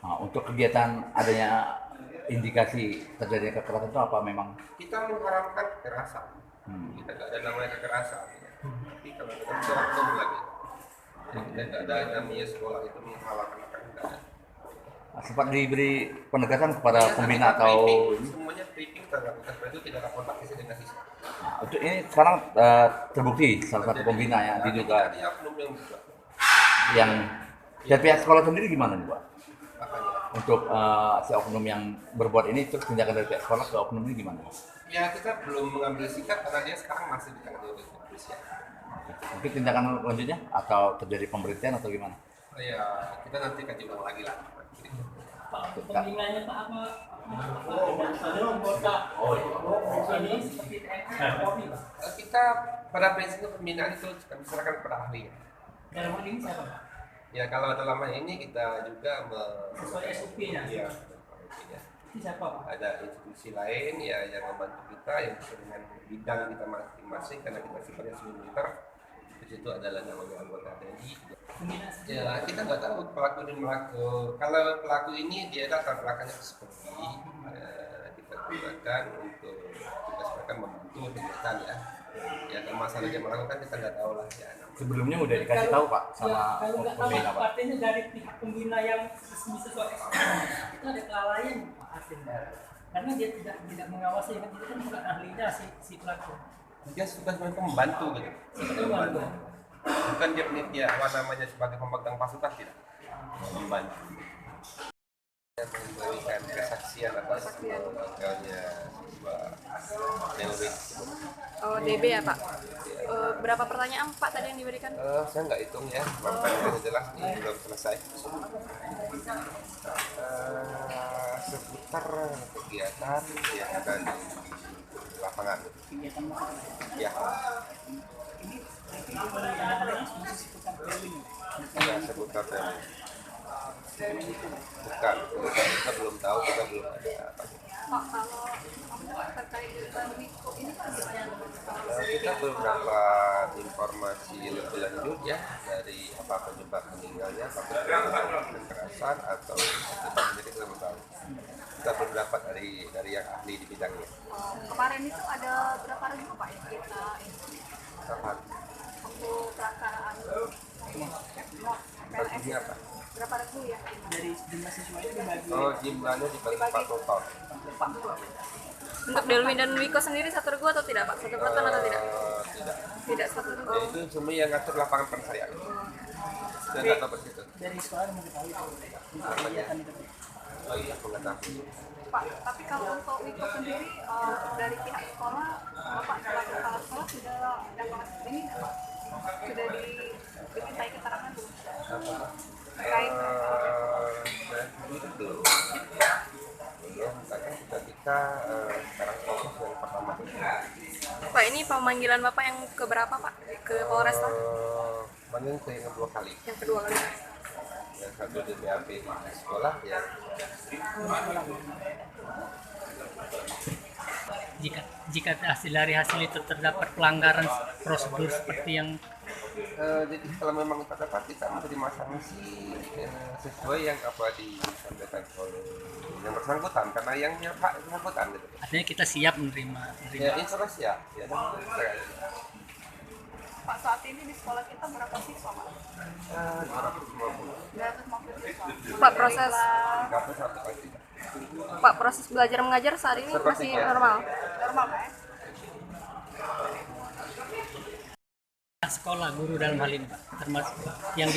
Nah, untuk kegiatan adanya indikasi terjadinya kekerasan itu apa memang? Kita mengharapkan kekerasan. Kita nggak ada namanya kekerasan. Tapi kalau kita bisa oknum lagi. Jadi kita nggak ada namanya sekolah itu menghalalkan akan nggak ada. Sempat diberi penegasan kepada Ya, pembina kita atau briefing, semuanya briefing terhadap itu tidak ada kontak fisik dengan siswa. untuk ini sekarang terbukti salah satu pembina yang diduga Ada oknum yang juga. yang dari pihak sekolah sendiri gimana nih Pak? Makanya. Untuk si oknum yang berbuat ini terus tindakan dari pihak sekolah ke oknum ini gimana? Ya kita belum mengambil sikap karena dia sekarang masih ditangani oleh kepolisian. Mungkin tindakan lanjutnya atau terjadi pemberhentian atau gimana? Ya kita nanti kaji ulang lagi lah. Pak, pembinanya Pak apa? Anggota ini seperti TNI, Polri, Pak. Kita pada prinsipnya pembinaan itu kami serahkan kepada ahli. Dalam hal ini siapa, Pak? Ya kalau dalam hal ini kita juga Sesuai SOP-nya. ya, Itu siapa, Pak? ada institusi lain ya yang membantu kita yang sesuai dengan bidang kita masing-masing karena kita sifatnya semi militer. Di situ adalah namanya anggota TNI. Pembina sendiri. Ya kita nggak tahu pelaku ini kalau pelaku ini dia latar belakangnya seperti kita gunakan untuk tugas mereka membantu kegiatan ya. Ya kalau masalah dia melakukan kita nggak tahu lah ya. Sebelumnya udah dikasih tahu Pak Ya, sama kalau nggak tahu pembina Pak. artinya dari pihak pembina yang sesuai SOP itu ada kelalaian Pak artinya. Karena dia tidak mengawasi kan itu kan bukan ahlinya si pelaku. Dia tugas mereka membantu gitu. Membantu. Bukan dia apa namanya sebagai pemegang pasukan tidak. Membantu. Yang memberikan kesaksian atas meninggalnya DLW. Oh, DB ya Pak. Berapa pertanyaan Pak tadi yang diberikan? Saya nggak hitung ya, makanya jelas nih belum selesai. Seputar kegiatan yang ada di lapangan. Ya. Ya, seputar dan bukan, kita belum tahu, kita belum ada. Pak, kalau terkait dengan Wiko ini kan gimana? Kita belum dapat informasi lebih lanjut ya dari apa penyebab meninggalnya, apakah penyebab kekerasan atau jadi kita belum tahu. Kita belum dapat dari yang ahli di bidangnya. Kemarin itu ada berapa ribu Pak yang kita ini Kapan? waktu pelaksanaan Baginya apa? berapa ribu ya? Dari jumlah siswa itu dibagi. Oh, jumlahnya dibagi 4 total. Untuk Delmi dan Wiko sendiri satu regu atau tidak Pak? Satu peraturan atau tidak? Tidak. Tidak satu regu. Ya, itu semua yang ngatur lapangan persaya. Saya nggak tahu persis itu. Dari sekolah mengetahui itu kegiatan itu. Oh iya, aku nggak tahu. Pak, tapi kalau untuk Wiko sendiri dari pihak sekolah, Bapak selaku kepala sekolah sudah dapat ini nggak, Pak? Sudah dimintai keterangan belum? Terkait Itu belum. Belum, karena kita sekarang fokus yang pertama. Pak, ini pemanggilan Bapak yang keberapa Pak? Ke Polresta? Paling ke yang 2 kali. Yang kedua kali. Yang satu di BAP di sekolah ya. Jika dari hasil itu terdapat pelanggaran prosedur seperti yang Jadi kalau memang terdapat kita menerima sanksi sesuai yang apa disampaikan oleh yang bersangkutan karena yang hak bersangkutan gitu. artinya kita siap menerima. Ya insya Allah siap. Ya, Pak, saat ini di sekolah kita berapa siswa Pak? 250. 250 siswa. Pak, proses belajar mengajar saat ini masih normal? Normal Pak ya? Sekolah guru dalam hal ini Pak, termasuk yang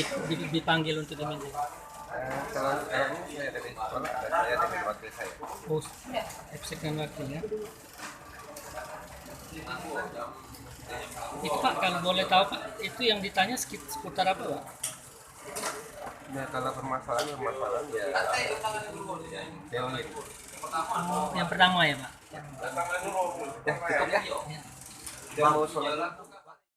dipanggil untuk diminta. Kalau sekarang ini saya dari sekolah, ada saya dengan wakil saya. Oh, absen dan wakilnya. Itu Pak, kalau boleh tahu Pak, itu yang ditanya seputar apa Pak? Nah kalau permasalahan ya teori. Yang pertama ya Pak. Ya cukup ya. Dia mau sholat.